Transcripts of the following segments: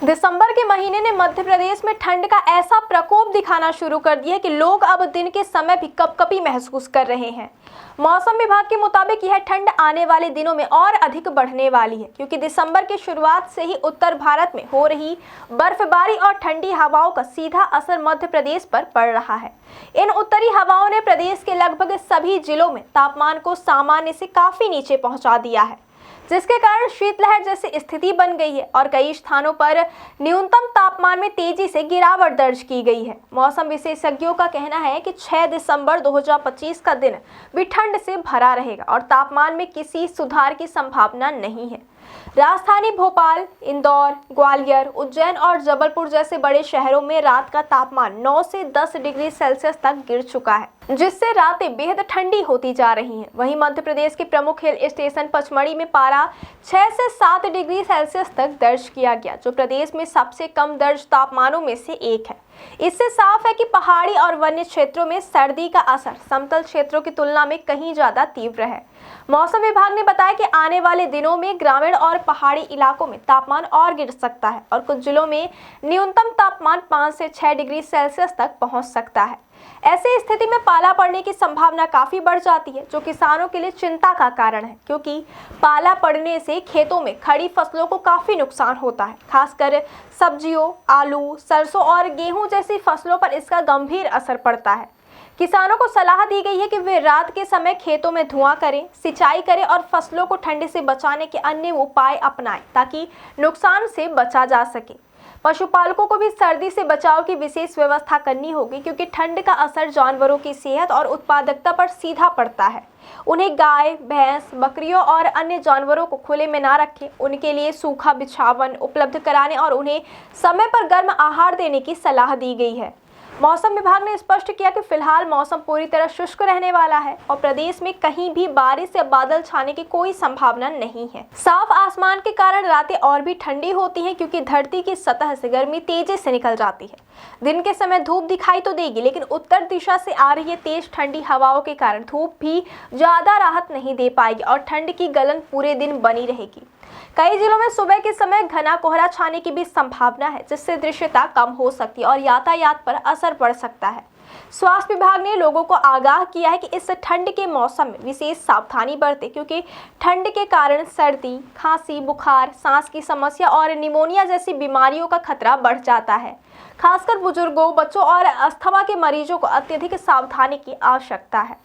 दिसंबर के महीने ने मध्य प्रदेश में ठंड का ऐसा प्रकोप दिखाना शुरू कर दिया है कि लोग अब दिन के समय भी कपकपी महसूस कर रहे हैं। मौसम विभाग के मुताबिक यह ठंड आने वाले दिनों में और अधिक बढ़ने वाली है, क्योंकि दिसंबर की शुरुआत से ही उत्तर भारत में हो रही बर्फबारी और ठंडी हवाओं का सीधा असर मध्य प्रदेश पर पड़ रहा है। इन उत्तरी हवाओं ने प्रदेश के लगभग सभी जिलों में तापमान को सामान्य से काफी नीचे पहुंचा दिया है, जिसके कारण शीतलहर जैसी स्थिति बन गई है और कई स्थानों पर न्यूनतम तापमान में तेजी से गिरावट दर्ज की गई है। मौसम विशेषज्ञों का कहना है कि 6 दिसंबर 2025 का दिन भी ठंड से भरा रहेगा और तापमान में किसी सुधार की संभावना नहीं है। राजधानी भोपाल, इंदौर, ग्वालियर, उज्जैन और जबलपुर जैसे बड़े शहरों में रात का तापमान 9 से 10 डिग्री सेल्सियस तक गिर चुका है, जिससे रातें बेहद ठंडी होती जा रही हैं। वहीं मध्य प्रदेश के प्रमुख हिल स्टेशन पचमढ़ी में पारा 6 से 7 डिग्री सेल्सियस तक दर्ज किया गया, जो प्रदेश में सबसे कम दर्ज तापमानों में से एक है। इससे साफ है कि पहाड़ी और वन्य क्षेत्रों में सर्दी का असर समतल क्षेत्रों की तुलना में कहीं ज्यादा तीव्र है। मौसम विभाग ने बताया कि आने वाले दिनों में ग्रामीण और पहाड़ी इलाकों में तापमान और गिर सकता है और कुछ जिलों में न्यूनतम तापमान 5 से 6 डिग्री सेल्सियस तक पहुंच सकता है। ऐसी स्थिति में पाला पड़ने की संभावना काफी बढ़ जाती है, जो किसानों के लिए चिंता का कारण है, क्योंकि पाला पड़ने से खेतों में खड़ी फसलों को काफी नुकसान होता है। खासकर सब्जियों, आलू, सरसों और गेहूं जैसी फसलों पर इसका गंभीर असर पड़ता है। किसानों को सलाह दी गई है कि वे रात के समय खेतों में धुआं करें, सिंचाई करें और फसलों को ठंड से बचाने के अन्य उपाय अपनाएं, ताकि नुकसान से बचा जा सके। पशुपालकों को भी सर्दी से बचाव की विशेष व्यवस्था करनी होगी, क्योंकि ठंड का असर जानवरों की सेहत और उत्पादकता पर सीधा पड़ता है। उन्हें गाय, भैंस, बकरियों और अन्य जानवरों को खुले में ना रखें। उनके लिए सूखा बिछावन उपलब्ध कराने और उन्हें समय पर गर्म आहार देने की सलाह दी गई है। मौसम विभाग ने स्पष्ट किया कि फिलहाल मौसम पूरी तरह शुष्क रहने वाला है और प्रदेश में कहीं भी बारिश या बादल छाने की कोई संभावना नहीं है। साफ आसमान के कारण रातें और भी ठंडी होती हैं, क्योंकि धरती की सतह से गर्मी तेजी से निकल जाती है। दिन के समय धूप दिखाई तो देगी, लेकिन उत्तर दिशा से आ रही तेज ठंडी हवाओं के कारण धूप भी ज्यादा राहत नहीं दे पाएगी और ठंड की गलन पूरे दिन बनी रहेगी। कई जिलों में सुबह के समय घना कोहरा छाने की भी संभावना है, जिससे दृश्यता कम हो सकती है और यातायात पर असर पड़ सकता है। स्वास्थ्य विभाग ने लोगों को आगाह किया है कि इस ठंड के मौसम में विशेष सावधानी बरतें, क्योंकि ठंड के कारण सर्दी, खांसी, बुखार, सांस की समस्या और निमोनिया जैसी बीमारियों का खतरा बढ़ जाता है। खासकर बुजुर्गों, बच्चों और अस्थमा के मरीजों को अत्यधिक सावधानी की आवश्यकता है।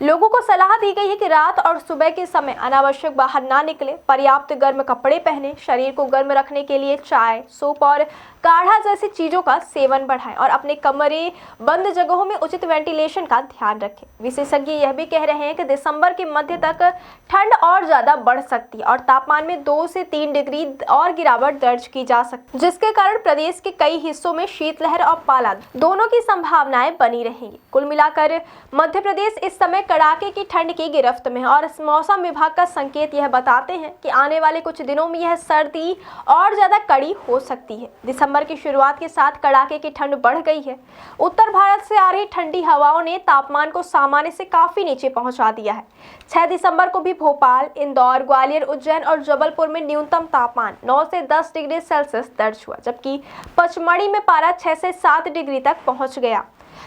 लोगों को सलाह दी गई है कि रात और सुबह के समय अनावश्यक बाहर ना निकले, पर्याप्त गर्म कपड़े पहने, शरीर को गर्म रखने के लिए चाय, सूप और काढ़ा जैसी चीजों का सेवन बढ़ाएं और अपने कमरे बंद जगहों में उचित वेंटिलेशन का ध्यान रखें। विशेषज्ञ यह भी कह रहे हैं कि दिसंबर के मध्य तक ठंड और ज्यादा बढ़ सकती है और तापमान में 2 से 3 डिग्री और गिरावट दर्ज की जा सकती है, जिसके कारण प्रदेश के कई हिस्सों में शीतलहर और पाला दोनों की संभावनाएं बनी रहेंगी। कुल मिलाकर मध्य प्रदेश इस समय कड़ाके की ठंड की गिरफ्त में है और मौसम विभाग का संकेत यह बताते हैं कि आने वाले कुछ दिनों में यह सर्दी और ज्यादा कड़ी हो सकती है। दिसंबर की शुरुआत के साथ कड़ाके की ठंड बढ़ गई है। उत्तर भारत से आ रही ठंडी हवाओं ने तापमान को सामान्य से काफी नीचे पहुंचा दिया है। 6 दिसंबर को भी भोपाल, इंदौर, ग्वालियर, उज्जैन और जबलपुर में न्यूनतम तापमान 9 से 10 डिग्री सेल्सियस दर्ज हुआ, जबकि पचमढ़ी में पारा 6 से 7 डिग्री तक पहुंच गया।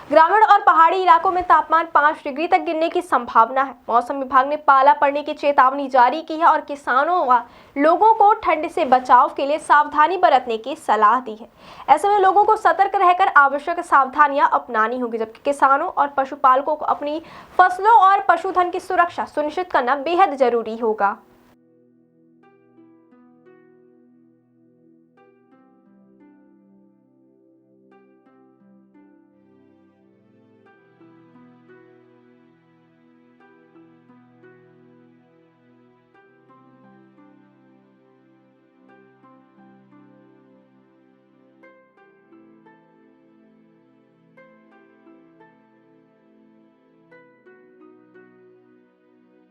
ग्रामीण और पहाड़ी इलाकों में तापमान 5 डिग्री तक गिरने की संभावना है। मौसम विभाग ने पाला पड़ने की चेतावनी जारी की है और किसानों व लोगों को ठंड से बचाव के लिए सावधानी बरतने की सलाह दी है। ऐसे में लोगों को सतर्क रहकर आवश्यक सावधानियां अपनानी होगी, जबकि किसानों और पशुपालकों को अपनी फसलों और पशुधन की सुरक्षा सुनिश्चित करना बेहद जरूरी होगा।